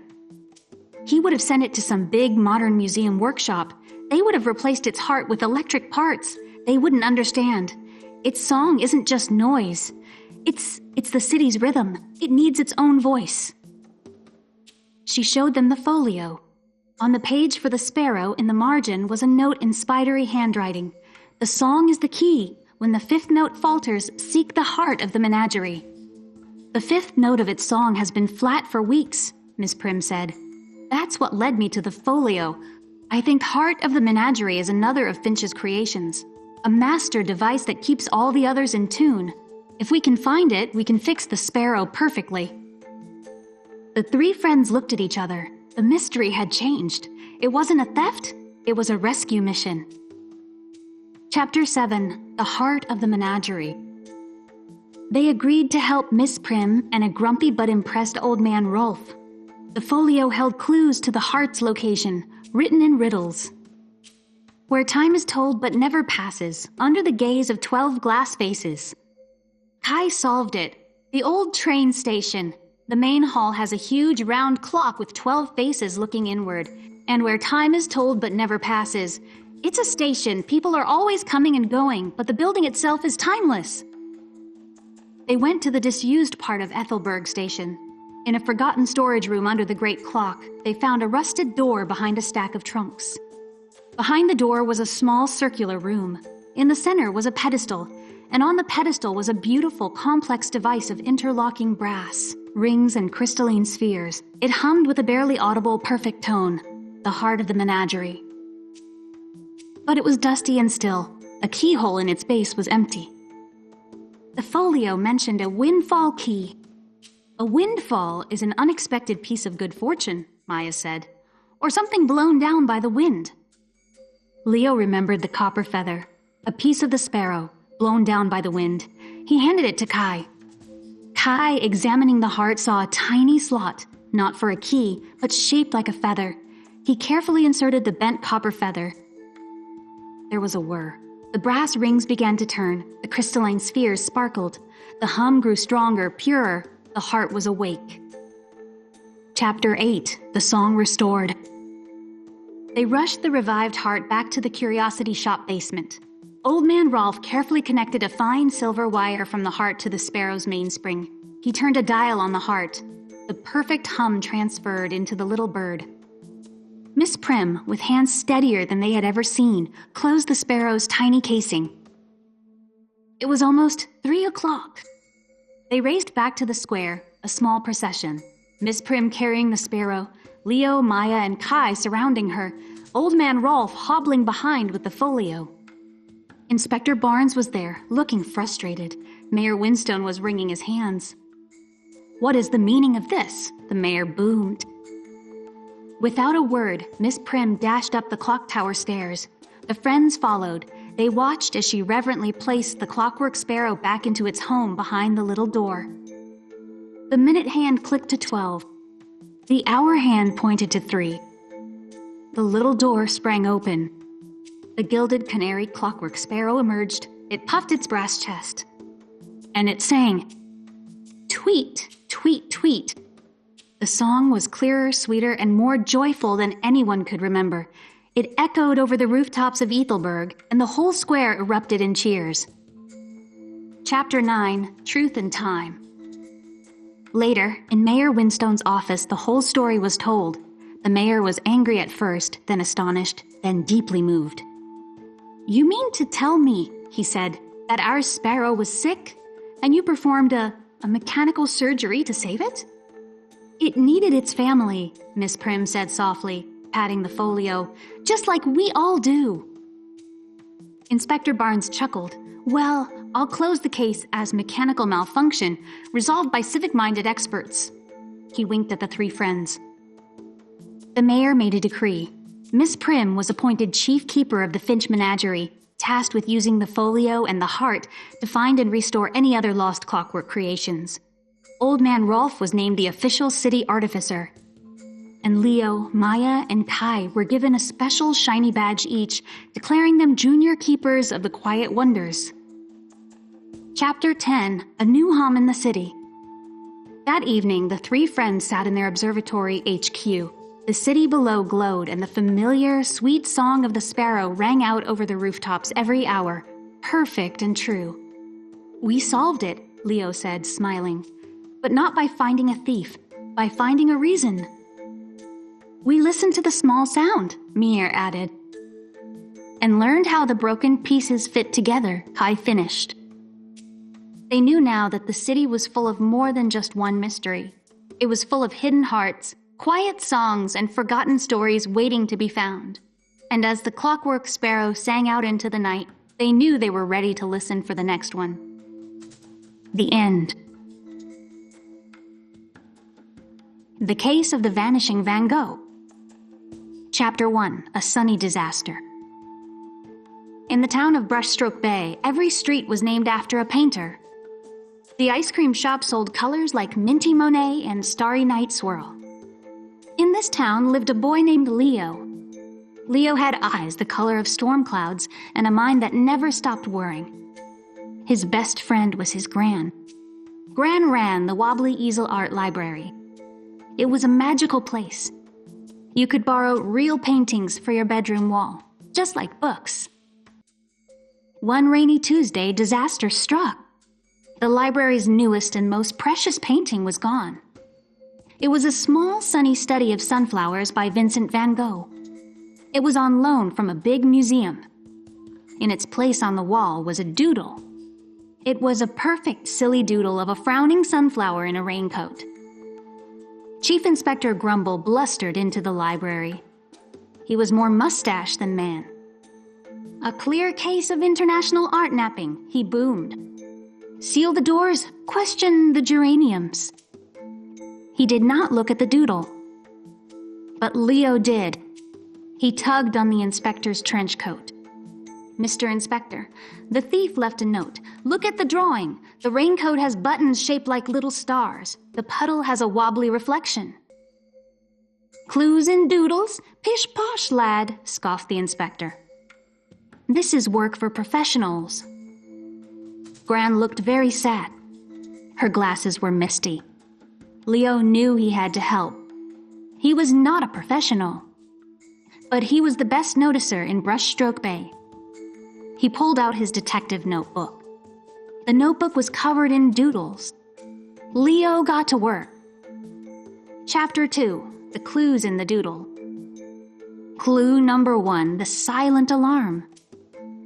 He would have sent it to some big modern museum workshop. They would have replaced its heart with electric parts. They wouldn't understand. Its song isn't just noise. It's the city's rhythm. It needs its own voice. She showed them the folio. On the page for the sparrow in the margin was a note in spidery handwriting. "The song is the key. When the fifth note falters, seek the heart of the menagerie." "The fifth note of its song has been flat for weeks," Miss Prim said. "That's what led me to the folio. I think Heart of the Menagerie is another of Finch's creations. A master device that keeps all the others in tune. If we can find it, we can fix the sparrow perfectly." The three friends looked at each other. The mystery had changed. It wasn't a theft, it was a rescue mission. Chapter 7, The Heart of the Menagerie. They agreed to help Miss Prim and a grumpy but impressed old man Rolf. The folio held clues to the heart's location, written in riddles. Where time is told but never passes, under the gaze of 12 glass faces. Kai solved it. The old train station. The main hall has a huge round clock with 12 faces looking inward. And where time is told but never passes. It's a station. People are always coming and going, but the building itself is timeless. They went to the disused part of Ethelberg Station. In a forgotten storage room under the great clock, they found a rusted door behind a stack of trunks. Behind the door was a small circular room. In the center was a pedestal, and on the pedestal was a beautiful, complex device of interlocking brass, rings, and crystalline spheres. It hummed with a barely audible, perfect tone, the heart of the menagerie. But it was dusty and still. A keyhole in its base was empty. The folio mentioned a windfall key. A windfall is an unexpected piece of good fortune, Maya said, or something blown down by the wind. Leo remembered the copper feather, a piece of the sparrow, blown down by the wind. He handed it to Kai. Kai, examining the heart, saw a tiny slot, not for a key, but shaped like a feather. He carefully inserted the bent copper feather. There was a whir. The brass rings began to turn. The crystalline spheres sparkled. The hum grew stronger, purer. The heart was awake. Chapter 8, The Song Restored. They rushed the revived heart back to the curiosity shop basement. Old Man Rolf carefully connected a fine silver wire from the heart to the sparrow's mainspring. He turned a dial on the heart. The perfect hum transferred into the little bird. Miss Prim, with hands steadier than they had ever seen, closed the sparrow's tiny casing. It was almost 3 o'clock. They raced back to the square, a small procession. Miss Prim carrying the sparrow, Leo, Maya, and Kai surrounding her, Old Man Rolf hobbling behind with the folio. Inspector Barnes was there, looking frustrated. Mayor Winstone was wringing his hands. "What is the meaning of this?" the mayor boomed. Without a word, Miss Prim dashed up the clock tower stairs. The friends followed. They watched as she reverently placed the clockwork sparrow back into its home behind the little door. The minute hand clicked to 12. The hour hand pointed to 3. The little door sprang open. The gilded canary clockwork sparrow emerged. It puffed its brass chest. And it sang, "Tweet, tweet, tweet." The song was clearer, sweeter, and more joyful than anyone could remember. It echoed over the rooftops of Ethelberg, and the whole square erupted in cheers. Chapter 9, Truth and Time. Later, in Mayor Winstone's office, the whole story was told. The mayor was angry at first, then astonished, then deeply moved. "You mean to tell me," he said, "that our sparrow was sick, and you performed a mechanical surgery to save it?" "It needed its family," Miss Prim said softly, patting the folio, "just like we all do." Inspector Barnes chuckled. "Well, I'll close the case as mechanical malfunction, resolved by civic-minded experts." He winked at the three friends. The mayor made a decree. Miss Prim was appointed chief keeper of the Finch Menagerie, tasked with using the folio and the heart to find and restore any other lost clockwork creations. Old Man Rolf was named the official city artificer. And Leo, Maya, and Kai were given a special shiny badge each, declaring them junior keepers of the quiet wonders. Chapter 10, A New Hum in the City. That evening, the three friends sat in their observatory HQ. The city below glowed, and the familiar, sweet song of the sparrow rang out over the rooftops every hour, perfect and true. "We solved it," Leo said, smiling. "But not by finding a thief, by finding a reason." "We listened to the small sound," Mir added. "And learned how the broken pieces fit together," Kai finished. They knew now that the city was full of more than just one mystery. It was full of hidden hearts, quiet songs, and forgotten stories waiting to be found. And as the clockwork sparrow sang out into the night, they knew they were ready to listen for the next one. The end. The Case of the Vanishing Van Gogh. Chapter 1, A Sunny Disaster. In the town of Brushstroke Bay, every street was named after a painter. The ice cream shop sold colors like Minty Monet and Starry Night Swirl. In this town lived a boy named Leo. Leo had eyes the color of storm clouds and a mind that never stopped worrying. His best friend was his Gran. Gran ran the Wobbly Easel Art Library. It was a magical place. You could borrow real paintings for your bedroom wall, just like books. One rainy Tuesday, disaster struck. The library's newest and most precious painting was gone. It was a small, sunny study of sunflowers by Vincent van Gogh. It was on loan from a big museum. In its place on the wall was a doodle. It was a perfect silly doodle of a frowning sunflower in a raincoat. Chief Inspector Grumble blustered into the library. He was more mustache than man. A clear case of international art napping, he boomed. Seal the doors, question the geraniums. He did not look at the doodle. But Leo did. He tugged on the inspector's trench coat. Mr. Inspector, the thief left a note. Look at the drawing. The raincoat has buttons shaped like little stars. The puddle has a wobbly reflection. Clues in doodles? Pish-posh, lad, scoffed the inspector. This is work for professionals. Gran looked very sad. Her glasses were misty. Leo knew he had to help. He was not a professional. But he was the best noticer in Brushstroke Bay. He pulled out his detective notebook. The notebook was covered in doodles. Leo got to work. Chapter 2, The Clues in the Doodle. Clue number 1, the silent alarm.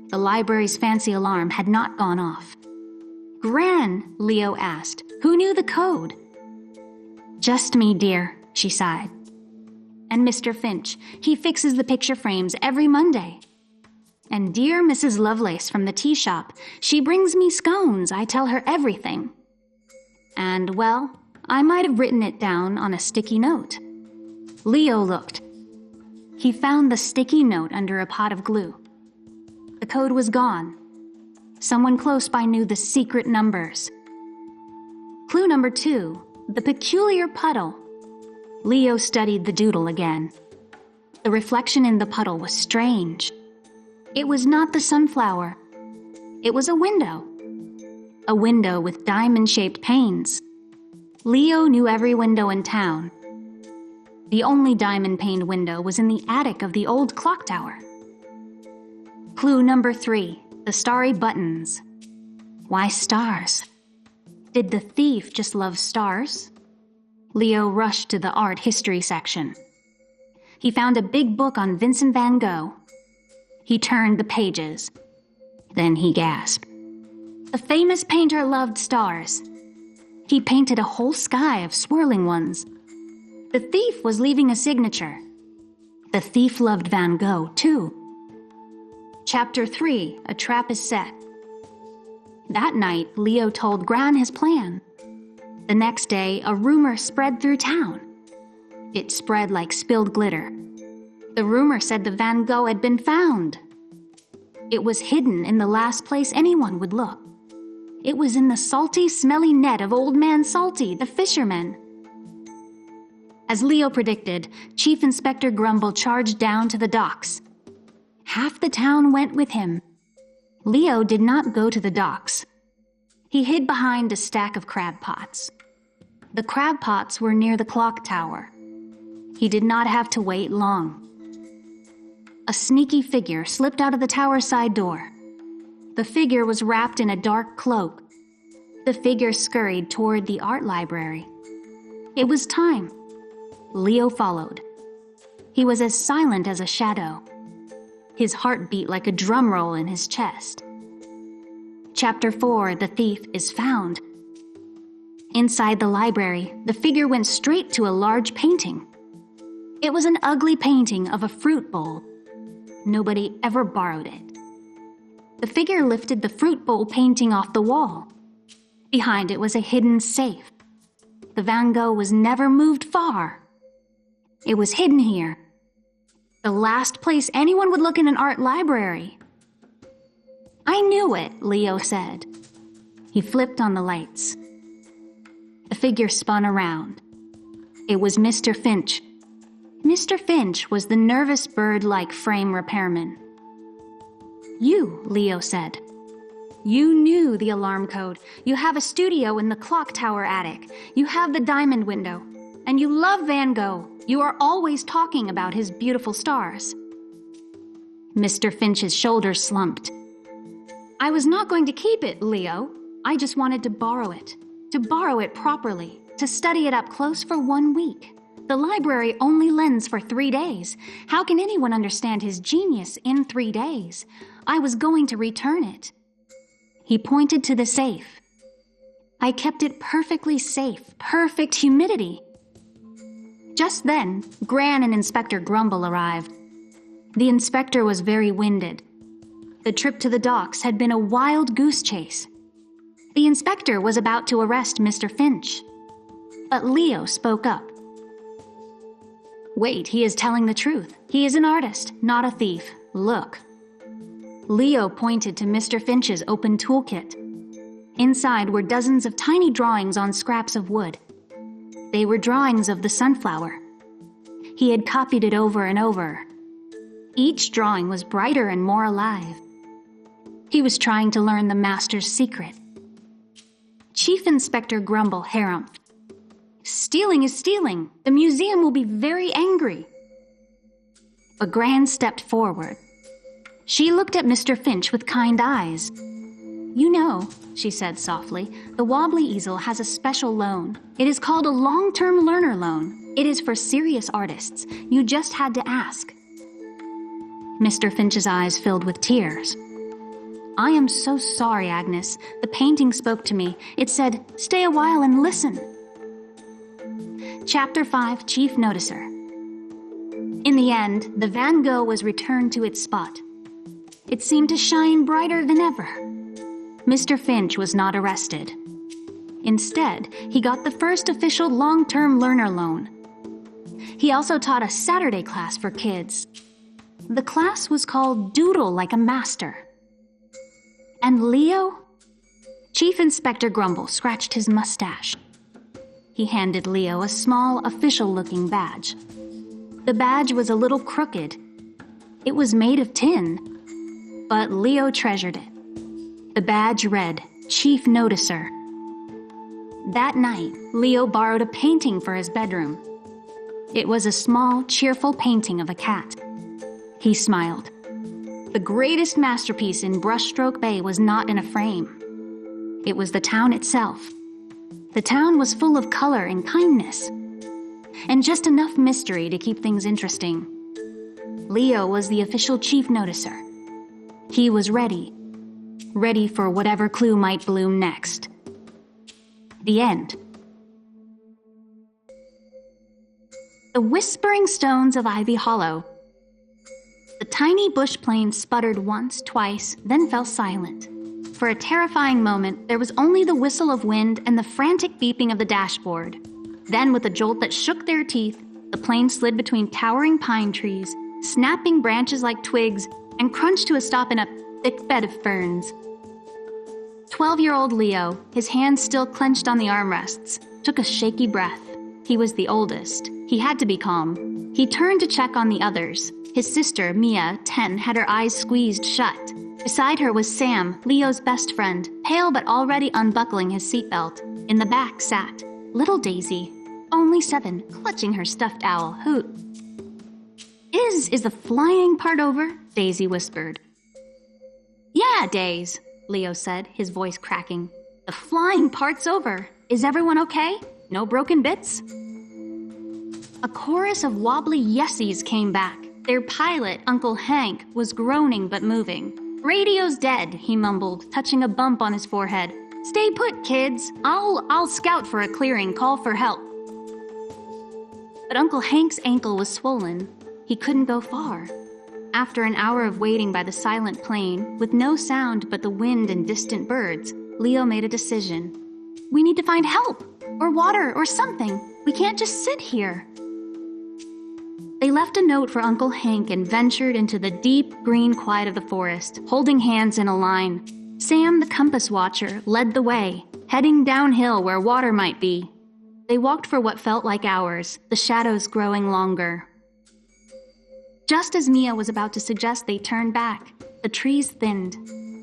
The library's fancy alarm had not gone off. Gran, Leo asked, who knew the code? Just me, dear, she sighed. And Mr. Finch, he fixes the picture frames every Monday. And dear Mrs. Lovelace from the tea shop, she brings me scones. I tell her everything. And, well, I might have written it down on a sticky note. Leo looked. He found the sticky note under a pot of glue. The code was gone. Someone close by knew the secret numbers. Clue number 2, the peculiar puddle. Leo studied the doodle again. The reflection in the puddle was strange. It was not the sunflower. It was a window. A window with diamond-shaped panes. Leo knew every window in town. The only diamond-paned window was in the attic of the old clock tower. Clue number 3, the starry buttons. Why stars? Did the thief just love stars? Leo rushed to the art history section. He found a big book on Vincent van Gogh. He turned the pages. Then he gasped. The famous painter loved stars. He painted a whole sky of swirling ones. The thief was leaving a signature. The thief loved Van Gogh, too. Chapter 3, A Trap is Set. That night, Leo told Gran his plan. The next day, a rumor spread through town. It spread like spilled glitter. The rumor said the Van Gogh had been found. It was hidden in the last place anyone would look. It was in the salty, smelly net of Old Man Salty, the fisherman. As Leo predicted, Chief Inspector Grumble charged down to the docks. Half the town went with him. Leo did not go to the docks. He hid behind a stack of crab pots. The crab pots were near the clock tower. He did not have to wait long. A sneaky figure slipped out of the tower side door. The figure was wrapped in a dark cloak. The figure scurried toward the art library. It was time. Leo followed. He was as silent as a shadow. His heart beat like a drum roll in his chest. Chapter 4, The Thief is Found. Inside the library, the figure went straight to a large painting. It was an ugly painting of a fruit bowl. Nobody ever borrowed it. The figure lifted the fruit bowl painting off the wall. Behind it was a hidden safe. the Van Gogh was never moved far. It was hidden here. The last place anyone would look in an art library. I knew it, Leo said. He flipped on the lights. The figure spun around. It was Mr. Finch. Mr. Finch was the nervous bird-like frame repairman. You, Leo said. You knew the alarm code. You have a studio in the clock tower attic. You have the diamond window. And you love Van Gogh. You are always talking about his beautiful stars. Mr. Finch's shoulders slumped. I was not going to keep it, Leo. I just wanted to borrow it properly, to study it up close for 1 week. The library only lends for 3 days. How can anyone understand his genius in 3 days? I was going to return it. He pointed to the safe. I kept it perfectly safe, perfect humidity. Just then, Gran and Inspector Grumble arrived. The inspector was very winded. The trip to the docks had been a wild goose chase. The inspector was about to arrest Mr. Finch. But Leo spoke up. Wait, he is telling the truth. He is an artist, not a thief. Look. Leo pointed to Mr. Finch's open toolkit. Inside were dozens of tiny drawings on scraps of wood. They were drawings of the sunflower. He had copied it over and over. Each drawing was brighter and more alive. He was trying to learn the master's secret. Chief Inspector Grumble harumphed. Stealing is stealing. The museum will be very angry. But Gran stepped forward. She looked at Mr. Finch with kind eyes. You know, she said softly, the wobbly easel has a special loan. It is called a long-term learner loan. It is for serious artists. You just had to ask. Mr. Finch's eyes filled with tears. I am so sorry, Agnes. The painting spoke to me. It said, stay a while and listen. Chapter 5, Chief Noticer. In the end, the Van Gogh was returned to its spot. It seemed to shine brighter than ever. Mr. Finch was not arrested. Instead, he got the first official long-term learner loan. He also taught a Saturday class for kids. The class was called Doodle Like a Master. And Leo? Chief Inspector Grumble scratched his mustache. He handed Leo a small, official-looking badge. The badge was a little crooked. It was made of tin, but Leo treasured it. The badge read, Chief Noticer. That night, Leo borrowed a painting for his bedroom. It was a small, cheerful painting of a cat. He smiled. The greatest masterpiece in Brushstroke Bay was not in a frame. It was the town itself. The town was full of color and kindness, and just enough mystery to keep things interesting. Leo was the official chief noticer. He was ready for whatever clue might bloom next. The end. The whispering stones of Ivy Hollow. The tiny bush plane sputtered once, twice, then fell silent. For a terrifying moment, there was only the whistle of wind and the frantic beeping of the dashboard. Then, with a jolt that shook their teeth, the plane slid between towering pine trees, snapping branches like twigs, and crunched to a stop in a thick bed of ferns. 12-year-old Leo, his hands still clenched on the armrests, took a shaky breath. He was the oldest. He had to be calm. He turned to check on the others. His sister, Mia, 10, had her eyes squeezed shut. Beside her was Sam, Leo's best friend, pale but already unbuckling his seatbelt. In the back sat little Daisy, only 7, clutching her stuffed owl, Hoot. Is the flying part over? Daisy whispered. Yeah, Daze, Leo said, his voice cracking. The flying part's over. Is everyone okay? No broken bits? A chorus of wobbly yesies came back. Their pilot, Uncle Hank, was groaning but moving. Radio's dead, he mumbled, touching a bump on his forehead. Stay put, kids. I'll scout for a clearing, call for help. But Uncle Hank's ankle was swollen. He couldn't go far. After an hour of waiting by the silent plane, with no sound but the wind and distant birds, Leo made a decision. We need to find help, or water or something. We can't just sit here." They left a note for Uncle Hank and ventured into the deep green quiet of the forest, holding hands in a line. Sam, the compass watcher, led the way, heading downhill where water might be. They walked for what felt like hours, the shadows growing longer. Just as Mia was about to suggest they turn back, the trees thinned.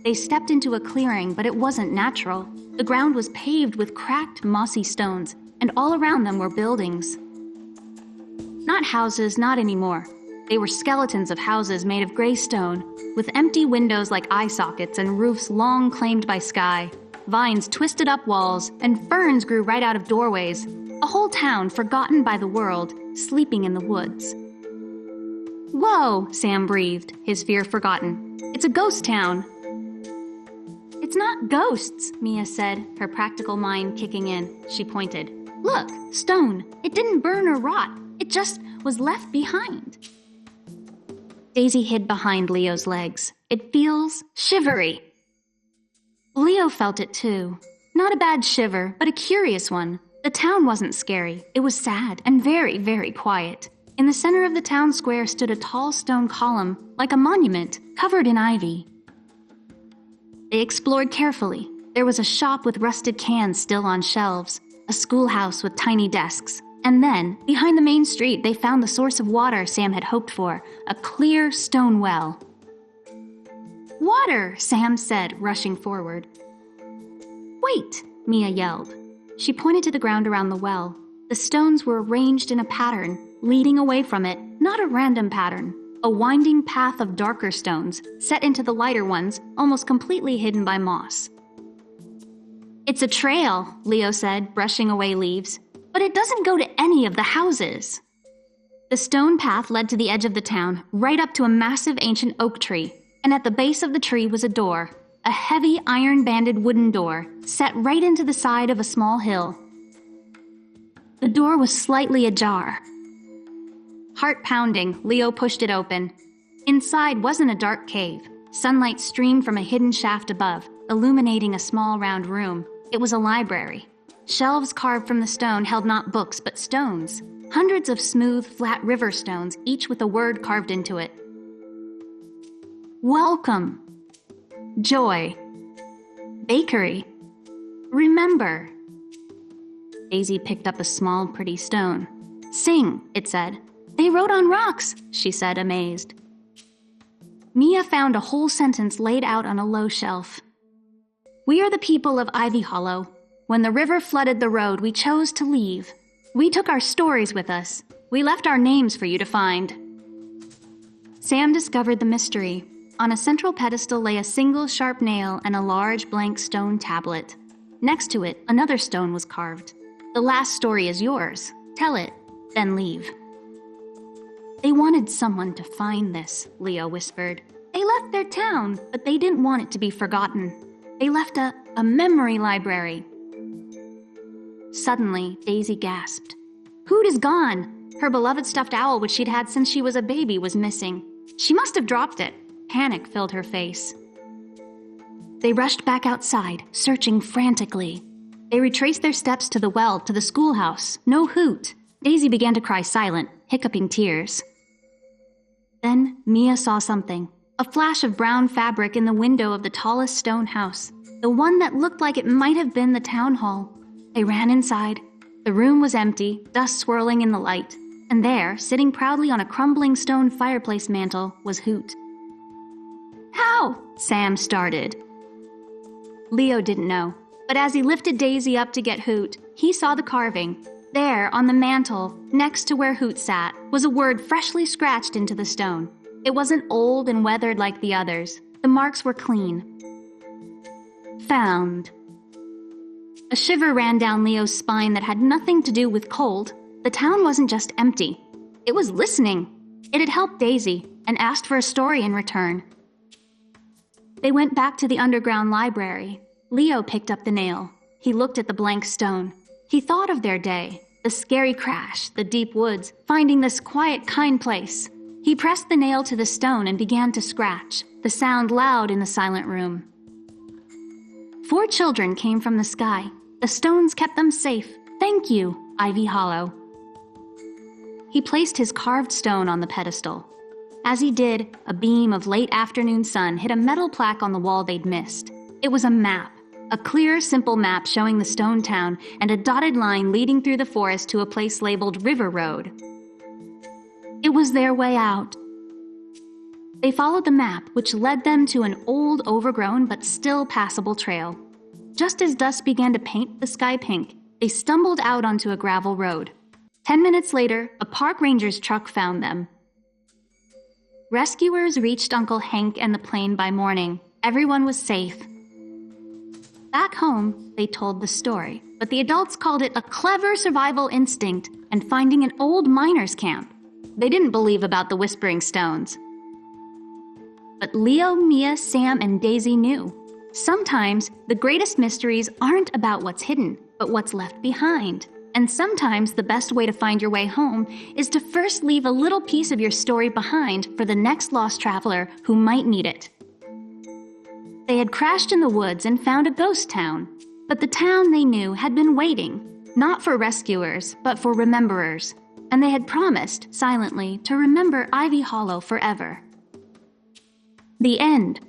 They stepped into a clearing, but it wasn't natural. The ground was paved with cracked, mossy stones, and all around them were buildings. Not houses, not anymore. They were skeletons of houses made of gray stone, with empty windows like eye sockets and roofs long claimed by sky. Vines twisted up walls, and ferns grew right out of doorways. A whole town forgotten by the world, sleeping in the woods. "Whoa," Sam breathed, his fear forgotten. "It's a ghost town." "It's not ghosts," Mia said, her practical mind kicking in. She pointed. "Look, stone. It didn't burn or rot. It just was left behind." Daisy hid behind Leo's legs. "It feels shivery." Leo felt it too. Not a bad shiver, but a curious one. The town wasn't scary. It was sad and very, very quiet. In the center of the town square stood a tall stone column, like a monument, covered in ivy. They explored carefully. There was a shop with rusted cans still on shelves, a schoolhouse with tiny desks, and then, behind the main street, they found the source of water Sam had hoped for, a clear stone well. "Water," Sam said, rushing forward. "Wait," Mia yelled. She pointed to the ground around the well. The stones were arranged in a pattern, leading away from it, not a random pattern, a winding path of darker stones, set into the lighter ones, almost completely hidden by moss. "It's a trail," Leo said, brushing away leaves, "but it doesn't go to any of the houses." The stone path led to the edge of the town, right up to a massive ancient oak tree, and at the base of the tree was a door, a heavy iron-banded wooden door, set right into the side of a small hill. The door was slightly ajar. Heart pounding, Leo pushed it open. Inside wasn't a dark cave. Sunlight streamed from a hidden shaft above, illuminating a small round room. It was a library. Shelves carved from the stone held not books, but stones. Hundreds of smooth, flat river stones, each with a word carved into it. Welcome. Joy. Bakery. Remember. Daisy picked up a small, pretty stone. Sing, it said. They wrote on rocks, she said, amazed. Mia found a whole sentence laid out on a low shelf. We are the people of Ivy Hollow. When the river flooded the road, we chose to leave. We took our stories with us. We left our names for you to find. Sam discovered the mystery. On a central pedestal lay a single sharp nail and a large blank stone tablet. Next to it, another stone was carved. The last story is yours. Tell it, then leave. They wanted someone to find this, Leo whispered. They left their town, but they didn't want it to be forgotten. They left a memory library. Suddenly, Daisy gasped. Hoot is gone. Her beloved stuffed owl, which she'd had since she was a baby, was missing. She must have dropped it. Panic filled her face. They rushed back outside, searching frantically. They retraced their steps to the well, to the schoolhouse. No Hoot. Daisy began to cry silent, hiccuping tears. Then Mia saw something. A flash of brown fabric in the window of the tallest stone house. The one that looked like it might have been the town hall. They ran inside. The room was empty, dust swirling in the light. And there, sitting proudly on a crumbling stone fireplace mantel, was Hoot. How? Sam started. Leo didn't know. But as he lifted Daisy up to get Hoot, he saw the carving. There, on the mantel, next to where Hoot sat, was a word freshly scratched into the stone. It wasn't old and weathered like the others. The marks were clean. Found. A shiver ran down Leo's spine that had nothing to do with cold. The town wasn't just empty. It was listening. It had helped Daisy and asked for a story in return. They went back to the underground library. Leo picked up the nail. He looked at the blank stone. He thought of their day, the scary crash, the deep woods, finding this quiet, kind place. He pressed the nail to the stone and began to scratch, the sound loud in the silent room. 4 children came from the sky. The stones kept them safe. Thank you, Ivy Hollow." He placed his carved stone on the pedestal. As he did, a beam of late afternoon sun hit a metal plaque on the wall they'd missed. It was a map, a clear, simple map showing the stone town and a dotted line leading through the forest to a place labeled River Road. It was their way out. They followed the map, which led them to an old, overgrown, but still passable trail. Just as dusk began to paint the sky pink, they stumbled out onto a gravel road. 10 minutes later, a park ranger's truck found them. Rescuers reached Uncle Hank and the plane by morning. Everyone was safe. Back home, they told the story, but the adults called it a clever survival instinct and finding an old miners' camp. They didn't believe about the whispering stones. But Leo, Mia, Sam, and Daisy knew. Sometimes the greatest mysteries aren't about what's hidden, but what's left behind. And sometimes the best way to find your way home is to first leave a little piece of your story behind for the next lost traveler who might need it. They had crashed in the woods and found a ghost town, but the town they knew had been waiting, not for rescuers, but for rememberers, and they had promised, silently, to remember Ivy Hollow forever. The end.